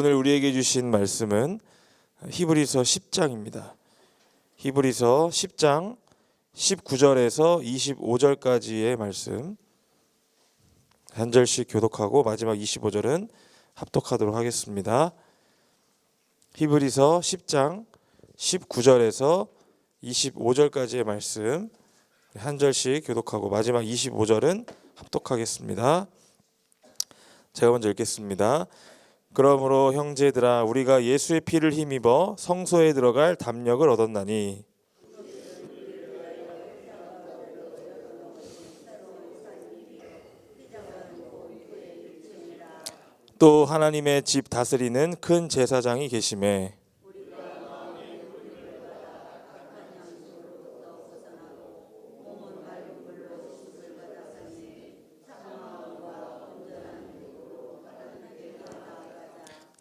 오늘 우리에게 주신 말씀은 히브리서 10장입니다. 히브리서 10장 19절에서 25절까지의 말씀 한 절씩 교독하고 마지막 25절은 합독하도록 하겠습니다. 히브리서 10장 19절에서 25절까지의 말씀 한 절씩 교독하고 마지막 25절은 합독하겠습니다. 제가 먼저 읽겠습니다. 그러므로 형제들아 우리가 예수의 피를 힘입어 성소에 들어갈 담력을 얻었나니 또 하나님의 집 다스리는 큰 제사장이 계시매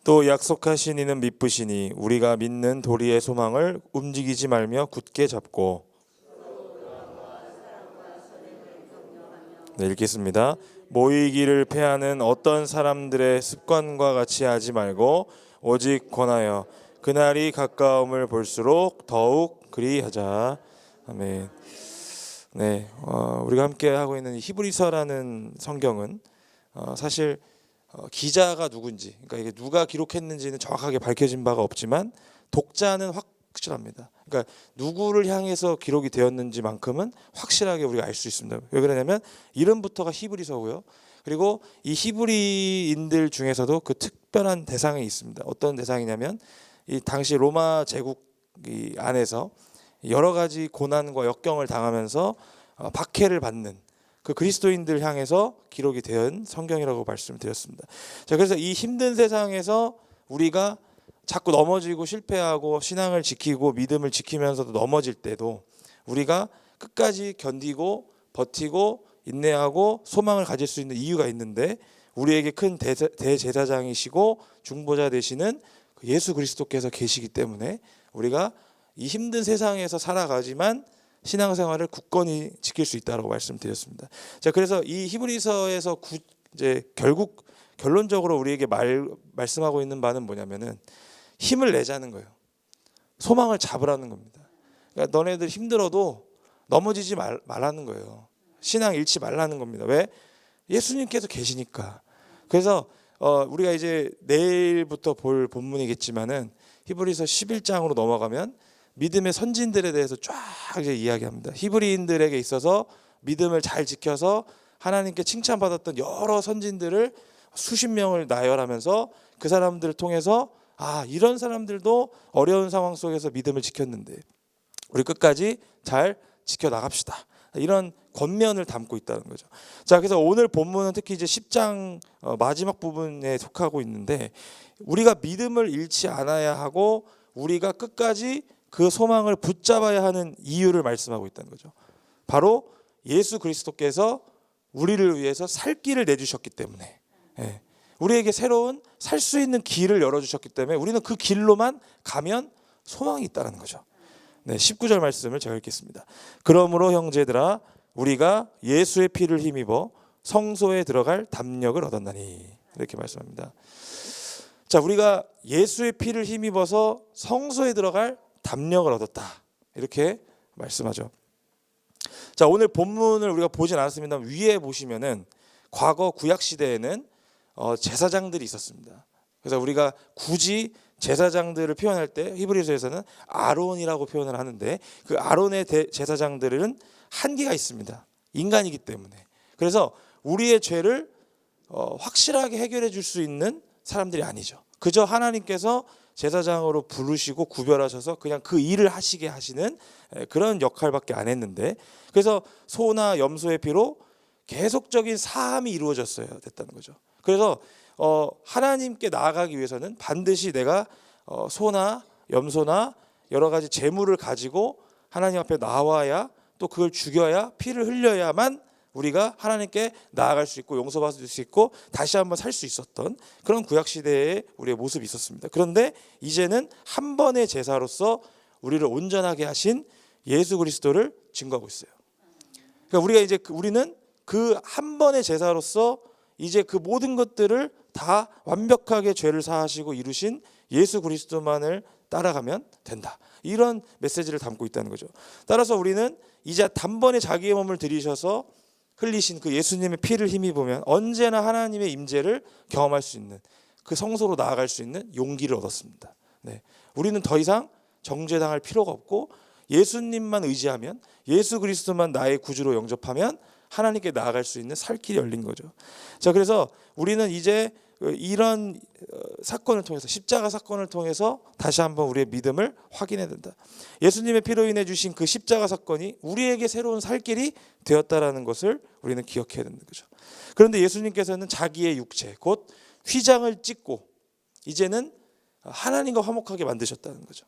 또 약속하신 이는 미쁘시니 우리가 믿는 도리의 소망을 움직이지 말며 굳게 잡고 읽겠습니다. 모이기를 패하는 어떤 사람들의 습관과 같이 하지 말고 오직 권하여 그날이 가까움을 볼수록 더욱 그리하자. 아멘. 네, 우리가 함께 하고 있는 히브리서라는 성경은 사실 기자가 누군지, 그러니까 이게 누가 기록했는지는 정확하게 밝혀진 바가 없지만 독자는 확실합니다. 그러니까 누구를 향해서 기록이 되었는지만큼은 확실하게 우리가 알 수 있습니다. 왜 그러냐면 이름부터가 히브리서고요. 그리고 이 히브리인들 중에서도 그 특별한 대상이 있습니다. 어떤 대상이냐면 이 당시 로마 제국 안에서 여러 가지 고난과 역경을 당하면서 박해를 받는 그 그리스도인들 향해서 기록이 된 성경이라고 말씀드렸습니다. 자, 그래서 이 힘든 세상에서 우리가 자꾸 넘어지고 실패하고 신앙을 지키고 믿음을 지키면서도 넘어질 때도 우리가 끝까지 견디고 버티고 인내하고 소망을 가질 수 있는 이유가 있는데 우리에게 큰 대제사장이시고 중보자 되시는 예수 그리스도께서 계시기 때문에 우리가 이 힘든 세상에서 살아가지만 신앙생활을 굳건히 지킬 수 있다고 말씀드렸습니다. 자, 그래서 이 히브리서에서 이제 결국 결론적으로 우리에게 말씀하고 있는 바는 뭐냐면은 힘을 내자는 거예요. 소망을 잡으라는 겁니다. 그러니까 너네들 힘들어도 넘어지지 말라는 거예요. 신앙 잃지 말라는 겁니다. 왜? 예수님께서 계시니까. 그래서 우리가 이제 내일부터 볼 본문이겠지만은 히브리서 11장으로 넘어가면 믿음의 선진들에 대해서 쫙 이제 이야기합니다. 히브리인들에게 있어서 믿음을 잘 지켜서 하나님께 칭찬받았던 여러 선진들을 수십 명을 나열하면서 그 사람들을 통해서 이런 사람들도 어려운 상황 속에서 믿음을 지켰는데 우리 끝까지 잘 지켜나갑시다. 이런 권면을 담고 있다는 거죠. 자, 그래서 오늘 본문은 특히 이제 10장 마지막 부분에 속하고 있는데 우리가 믿음을 잃지 않아야 하고 우리가 끝까지 그 소망을 붙잡아야 하는 이유를 말씀하고 있다는 거죠. 바로 예수 그리스도께서 우리를 위해서 살 길을 내주셨기 때문에 우리에게 새로운 살 수 있는 길을 열어주셨기 때문에 우리는 그 길로만 가면 소망이 있다는 거죠. 네, 19절 말씀을 제가 읽겠습니다. 그러므로 형제들아 우리가 예수의 피를 힘입어 성소에 들어갈 담력을 얻었나니 이렇게 말씀합니다. 자, 우리가 예수의 피를 힘입어서 성소에 들어갈 담력을 얻었다 이렇게 말씀하죠. 자, 오늘 본문을 우리가 보진 않았습니다만 위에 보시면은 과거 구약 시대에는 제사장들이 있었습니다. 그래서 우리가 굳이 제사장들을 표현할 때 히브리서에서는 아론이라고 표현을 하는데 그 아론의 제사장들은 한계가 있습니다. 인간이기 때문에. 그래서 우리의 죄를 확실하게 해결해 줄 수 있는 사람들이 아니죠. 그저 하나님께서 제사장으로 부르시고 구별하셔서 그냥 그 일을 하시게 하시는 그런 역할밖에 안 했는데 그래서 소나 염소의 피로 계속적인 사함이 이루어졌어야 됐다는 거죠. 그래서 하나님께 나아가기 위해서는 반드시 내가 소나 염소나 여러 가지 제물을 가지고 하나님 앞에 나와야 또 그걸 죽여야 피를 흘려야만 우리가 하나님께 나아갈 수 있고 용서받을 수 있고 다시 한번 살 수 있었던 그런 구약시대의 우리의 모습이 있었습니다. 그런데 이제는 한 번의 제사로서 우리를 온전하게 하신 예수 그리스도를 증거하고 있어요. 그러니까 우리는 그 한 번의 제사로서 이제 그 모든 것들을 다 완벽하게 죄를 사하시고 이루신 예수 그리스도만을 따라가면 된다. 이런 메시지를 담고 있다는 거죠. 따라서 우리는 이제 단번에 자기의 몸을 들이셔서 흘리신 그 예수님의 피를 힘입으면 언제나 하나님의 임재를 경험할 수 있는, 그 성소로 나아갈 수 있는 용기를 얻었습니다. 네. 우리는 더 이상 정죄당할 필요가 없고 예수님만 의지하면, 예수 그리스도만 나의 구주로 영접하면 하나님께 나아갈 수 있는 살 길이 열린 거죠. 자, 그래서 우리는 이제 이런 사건을 통해서, 십자가 사건을 통해서 다시 한번 우리의 믿음을 확인해야 된다. 예수님의 피로 인해 주신 그 십자가 사건이 우리에게 새로운 살 길이 되었다라는 것을 우리는 기억해야 되는 거죠. 그런데 예수님께서는 자기의 육체, 곧 휘장을 찢고 이제는 하나님과 화목하게 만드셨다는 거죠.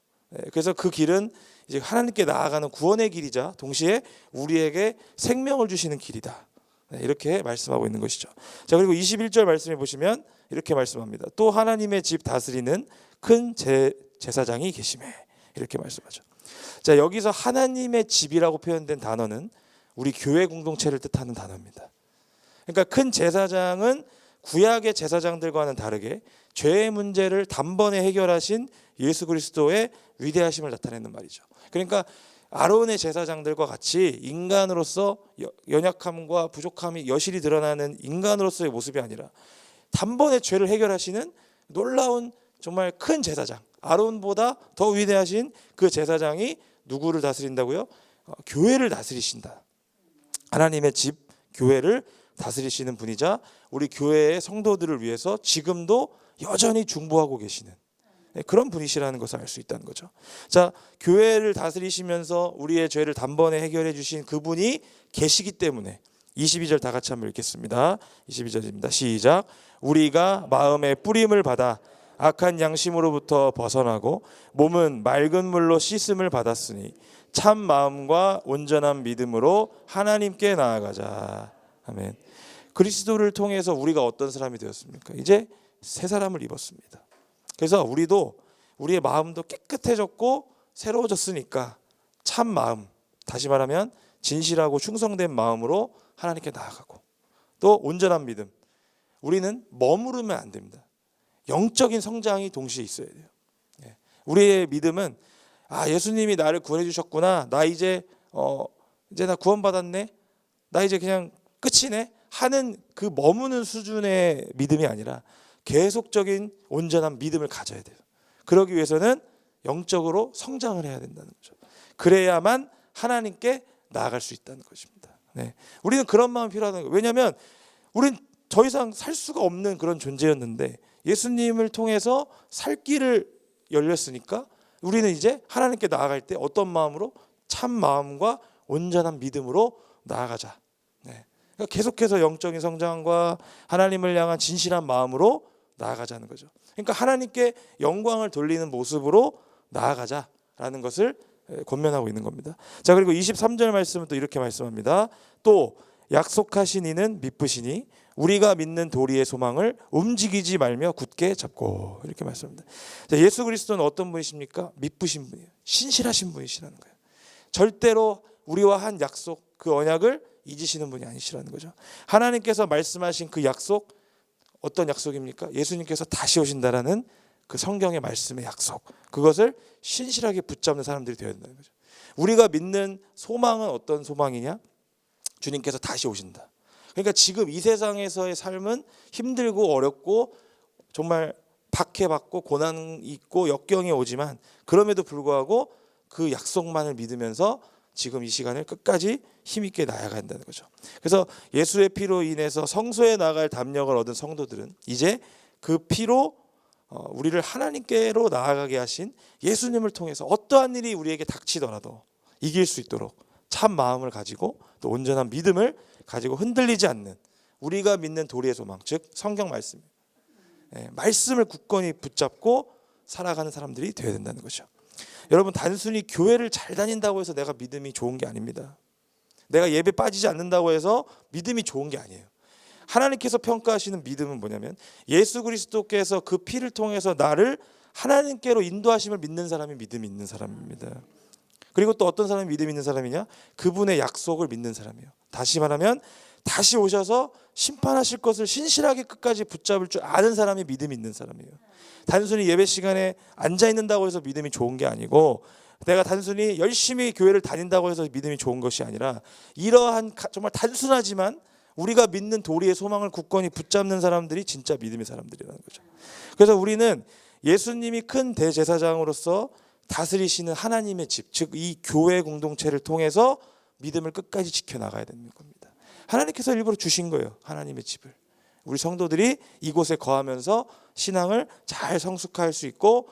그래서 그 길은 이제 하나님께 나아가는 구원의 길이자 동시에 우리에게 생명을 주시는 길이다. 이렇게 말씀하고 있는 것이죠. 자, 그리고 21절 말씀해 보시면 이렇게 말씀합니다. 또 하나님의 집 다스리는 큰 제사장이 계시매, 이렇게 말씀하죠. 자, 여기서 하나님의 집이라고 표현된 단어는 우리 교회 공동체를 뜻하는 단어입니다. 그러니까 큰 제사장은 구약의 제사장들과는 다르게 죄의 문제를 단번에 해결하신 예수 그리스도의 위대하심을 나타내는 말이죠. 그러니까 아론의 제사장들과 같이 인간으로서 연약함과 부족함이 여실히 드러나는 인간으로서의 모습이 아니라 단번에 죄를 해결하시는 놀라운 정말 큰 제사장, 아론보다 더 위대하신 그 제사장이 누구를 다스린다고요? 교회를 다스리신다. 하나님의 집 교회를 다스리시는 분이자 우리 교회의 성도들을 위해서 지금도 여전히 중보하고 계시는 그런 분이시라는 것을 알 수 있다는 거죠. 자, 교회를 다스리시면서 우리의 죄를 단번에 해결해 주신 그분이 계시기 때문에 22절 다 같이 한번 읽겠습니다. 22절입니다. 시작. 우리가 마음의 뿌림을 받아 악한 양심으로부터 벗어나고 몸은 맑은 물로 씻음을 받았으니 참 마음과 온전한 믿음으로 하나님께 나아가자. 아멘. 그리스도를 통해서 우리가 어떤 사람이 되었습니까? 이제 새 사람을 입었습니다. 그래서 우리도 우리의 마음도 깨끗해졌고 새로워졌으니까 참 마음, 다시 말하면 진실하고 충성된 마음으로 하나님께 나아가고, 또 온전한 믿음. 우리는 머무르면 안 됩니다. 영적인 성장이 동시에 있어야 돼요. 우리의 믿음은 예수님이 나를 구원해 주셨구나. 나 이제 나 구원받았네. 나 이제 그냥 끝이네 하는 그 머무는 수준의 믿음이 아니라 계속적인 온전한 믿음을 가져야 돼요. 그러기 위해서는 영적으로 성장을 해야 된다는 거죠. 그래야만 하나님께 나아갈 수 있다는 것입니다. 우리는 그런 마음이 필요하다는 거예요. 왜냐하면 우린 더 이상 살 수가 없는 그런 존재였는데 예수님을 통해서 살 길을 열렸으니까 우리는 이제 하나님께 나아갈 때 어떤 마음으로? 참 마음과 온전한 믿음으로 나아가자. 그러니까 계속해서 영적인 성장과 하나님을 향한 진실한 마음으로 나아가자는 거죠. 그러니까 하나님께 영광을 돌리는 모습으로 나아가자라는 것을 권면하고 있는 겁니다. 자, 그리고 23절 말씀은 또 이렇게 말씀합니다. 또 약속하신 이는 미쁘시니 우리가 믿는 도리의 소망을 움직이지 말며 굳게 잡고, 이렇게 말씀합니다. 자, 예수 그리스도는 어떤 분이십니까? 미쁘신 분이에요. 신실하신 분이시라는 거예요. 절대로 우리와 한 약속, 그 언약을 잊으시는 분이 아니시라는 거죠. 하나님께서 말씀하신 그 약속, 어떤 약속입니까? 예수님께서 다시 오신다라는 그 성경의 말씀의 약속, 그것을 신실하게 붙잡는 사람들이 되어야 된다는 거죠. 우리가 믿는 소망은 어떤 소망이냐? 주님께서 다시 오신다. 그러니까 지금 이 세상에서의 삶은 힘들고 어렵고 정말 박해받고 고난이 있고 역경이 오지만 그럼에도 불구하고 그 약속만을 믿으면서 지금 이 시간을 끝까지 힘있게 나아간다는 거죠. 그래서 예수의 피로 인해서 성소에 나갈 담력을 얻은 성도들은 이제 그 피로 우리를 하나님께로 나아가게 하신 예수님을 통해서 어떠한 일이 우리에게 닥치더라도 이길 수 있도록 참 마음을 가지고 또 온전한 믿음을 가지고 흔들리지 않는, 우리가 믿는 도리의 소망, 즉 성경 말씀, 말씀을 굳건히 붙잡고 살아가는 사람들이 되어야 된다는 거죠. 여러분, 단순히 교회를 잘 다닌다고 해서 내가 믿음이 좋은 게 아닙니다. 내가 예배 빠지지 않는다고 해서 믿음이 좋은 게 아니에요. 하나님께서 평가하시는 믿음은 뭐냐면 예수 그리스도께서 그 피를 통해서 나를 하나님께로 인도하심을 믿는 사람이 믿음이 있는 사람입니다. 그리고 또 어떤 사람이 믿음이 있는 사람이냐? 그분의 약속을 믿는 사람이에요. 다시 말하면 다시 오셔서 심판하실 것을 신실하게 끝까지 붙잡을 줄 아는 사람이 믿음이 있는 사람이에요. 단순히 예배 시간에 앉아 있는다고 해서 믿음이 좋은 게 아니고, 내가 단순히 열심히 교회를 다닌다고 해서 믿음이 좋은 것이 아니라, 이러한 정말 단순하지만 우리가 믿는 도리의 소망을 굳건히 붙잡는 사람들이 진짜 믿음의 사람들이라는 거죠. 그래서 우리는 예수님이 큰 대제사장으로서 다스리시는 하나님의 집, 즉 이 교회 공동체를 통해서 믿음을 끝까지 지켜나가야 되는 겁니다. 하나님께서 일부러 주신 거예요. 하나님의 집을. 우리 성도들이 이곳에 거하면서 신앙을 잘 성숙할 수 있고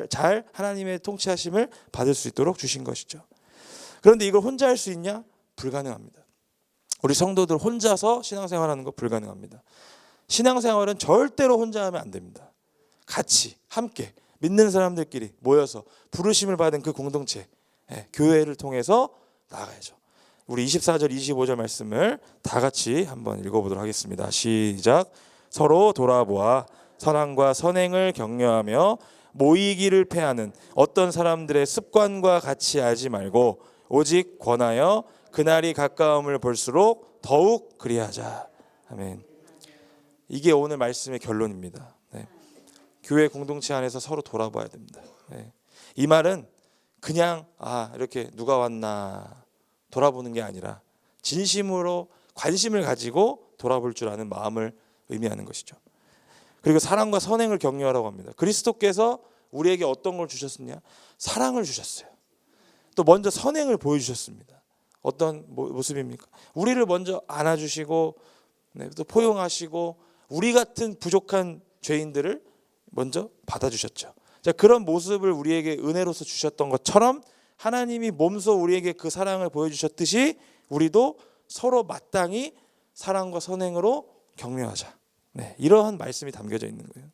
잘 하나님의 통치하심을 받을 수 있도록 주신 것이죠. 그런데 이걸 혼자 할 수 있냐? 불가능합니다. 우리 성도들 혼자서 신앙생활하는 거 불가능합니다. 신앙생활은 절대로 혼자 하면 안 됩니다. 같이 함께 믿는 사람들끼리 모여서 부르심을 받은 그 공동체, 교회를 통해서 나아가야죠. 우리 24절 25절 말씀을 다 같이 한번 읽어보도록 하겠습니다. 시작. 서로 돌아보아 선함과 선행을 격려하며 모이기를 패하는 어떤 사람들의 습관과 같이 하지 말고 오직 권하여 그날이 가까움을 볼수록 더욱 그리하자. 아멘. 이게 오늘 말씀의 결론입니다. 네. 교회 공동체 안에서 서로 돌아봐야 됩니다. 네. 이 말은 그냥 이렇게 누가 왔나 돌아보는 게 아니라 진심으로 관심을 가지고 돌아볼 줄 아는 마음을 의미하는 것이죠. 그리고 사랑과 선행을 격려하라고 합니다. 그리스도께서 우리에게 어떤 걸 주셨느냐? 사랑을 주셨어요. 또 먼저 선행을 보여주셨습니다. 어떤 모습입니까? 우리를 먼저 안아주시고, 또 포용하시고, 우리 같은 부족한 죄인들을 먼저 받아주셨죠. 자, 그런 모습을 우리에게 은혜로서 주셨던 것처럼 하나님이 몸소 우리에게 그 사랑을 보여주셨듯이 우리도 서로 마땅히 사랑과 선행으로 격려하자. 이러한 말씀이 담겨져 있는 거예요.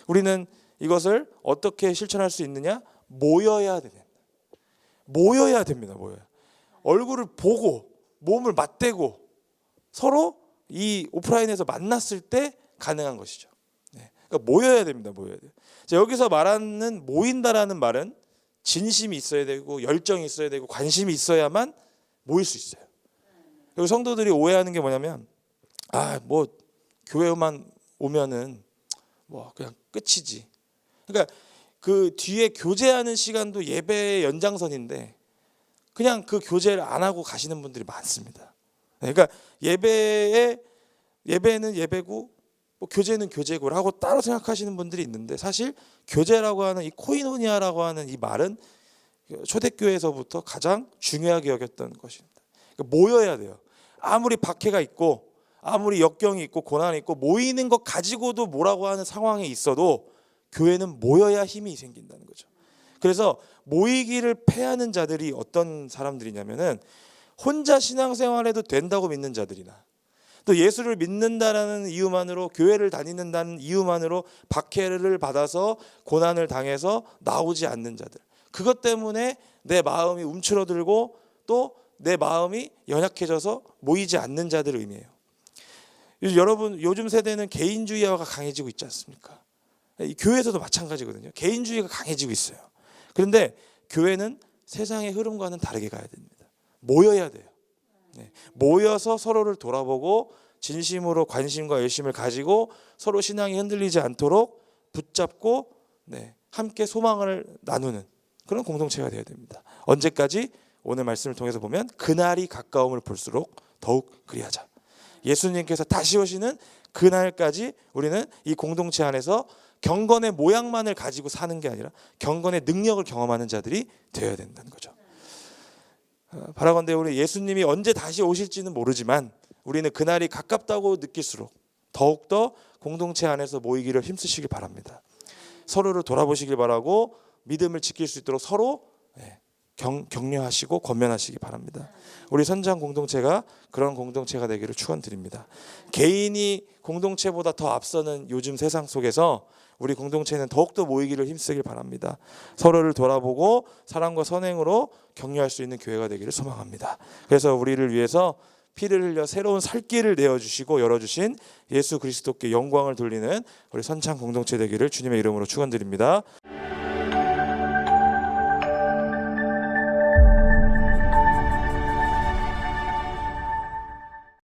우리는 이것을 어떻게 실천할 수 있느냐? 모여야 됩니다. 모여야 됩니다. 얼굴을 보고 몸을 맞대고 서로 이 오프라인에서 만났을 때 가능한 것이죠. 그러니까 모여야 됩니다. 모여야 돼요. 자, 여기서 말하는 모인다라는 말은 진심이 있어야 되고 열정이 있어야 되고 관심이 있어야만 모일 수 있어요. 그리고 성도들이 오해하는 게 뭐냐면 교회만 오면은 그냥 끝이지. 그러니까 그 뒤에 교제하는 시간도 예배의 연장선인데 그냥 그 교제를 안 하고 가시는 분들이 많습니다. 그러니까 예배는 예배고 교제는 교제고 하고 따로 생각하시는 분들이 있는데, 사실 교제라고 하는 이 코이노니아라고 하는 이 말은 초대교회에서부터 가장 중요하게 여겼던 것입니다. 그러니까 모여야 돼요. 아무리 박해가 있고 아무리 역경이 있고 고난이 있고 모이는 것 가지고도 뭐라고 하는 상황이 있어도 교회는 모여야 힘이 생긴다는 거죠. 그래서 모이기를 패하는 자들이 어떤 사람들이냐면은 혼자 신앙생활해도 된다고 믿는 자들이나 또 예수를 믿는다라는 이유만으로 교회를 다니는다는 이유만으로 박해를 받아서 고난을 당해서 나오지 않는 자들, 그것 때문에 내 마음이 움츠러들고 또 내 마음이 연약해져서 모이지 않는 자들을 의미해요. 여러분, 요즘 세대는 개인주의화가 강해지고 있지 않습니까? 교회에서도 마찬가지거든요. 개인주의가 강해지고 있어요. 그런데 교회는 세상의 흐름과는 다르게 가야 됩니다. 모여야 돼요. 모여서 서로를 돌아보고 진심으로 관심과 열심을 가지고 서로 신앙이 흔들리지 않도록 붙잡고 함께 소망을 나누는 그런 공동체가 되어야 됩니다. 언제까지? 오늘 말씀을 통해서 보면 그날이 가까움을 볼수록 더욱 그리하자. 예수님께서 다시 오시는 그날까지 우리는 이 공동체 안에서 경건의 모양만을 가지고 사는 게 아니라 경건의 능력을 경험하는 자들이 되어야 된다는 거죠. 바라건대 우리 예수님이 언제 다시 오실지는 모르지만 우리는 그날이 가깝다고 느낄수록 더욱더 공동체 안에서 모이기를 힘쓰시길 바랍니다. 서로를 돌아보시길 바라고 믿음을 지킬 수 있도록 서로 격려하시고 권면하시기 바랍니다. 우리 선장 공동체가 그런 공동체가 되기를 축원드립니다. 개인이 공동체보다 더 앞서는 요즘 세상 속에서 우리 공동체는 더욱더 모이기를 힘쓰길 바랍니다. 서로를 돌아보고 사랑과 선행으로 격려할 수 있는 교회가 되기를 소망합니다. 그래서 우리를 위해서 피를 흘려 새로운 살 길을 내어주시고 열어주신 예수 그리스도께 영광을 돌리는 우리 선창 공동체 되기를 주님의 이름으로 축원드립니다.